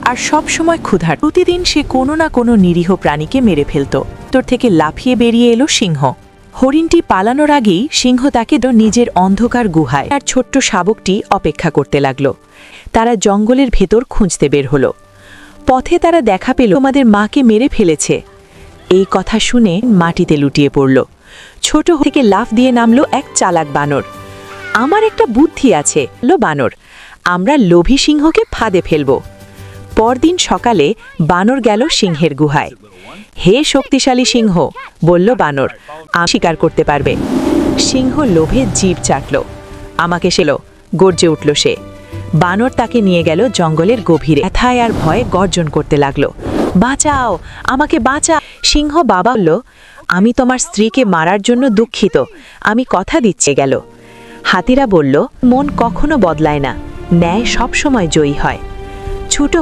আর সব সময় ক্ষুধার্ত। প্রতিদিন সে কোনো না কোনো নিরীহ প্রাণীকে মেরে ফেলত। তোর থেকে লাফিয়ে বেরিয়ে এলো সিংহ। হরিণটি পালানোর আগেই সিংহ তাকে নিজের অন্ধকার গুহায় আর ছোট্ট শাবকটি অপেক্ষা করতে লাগল। তারা জঙ্গলের ভেতর খুঁজতে বের হলো। পথে তারা দেখা পেল আমাদের মাকে মেরে ফেলেছে। এই কথা শুনে মাটিতে লুটিয়ে পড়ল। ছোট থেকে লাফ দিয়ে নামলো এক চালাক বানর। আমার একটা বুদ্ধি আছে, বানর, আমরা লোভী সিংহকে ফাঁদে ফেলব। পরদিন সকালে বানর গেল সিংহের গুহায়। হে শক্তিশালী সিংহ, বলল বানর, আমি শিকার করতে পারবে। সিংহ লোভে জিভ চাটল। আমাকে সেলো, গর্জে উঠল সে। বানর তাকে নিয়ে গেল জঙ্গলের গভীরে। ব্যথায় আর ভয়ে গর্জন করতে লাগলো, বাঁচাও, আমাকে বাঁচা। সিংহ বাবা বলল, আমি তোমার স্ত্রীকে মারার জন্য দুঃখিত, আমি কথা দিচ্ছি। গেল। হাতিরা বলল, মন কখনো বদলায় না, ন্যায় সবসময় জয়ী হয়। ছোট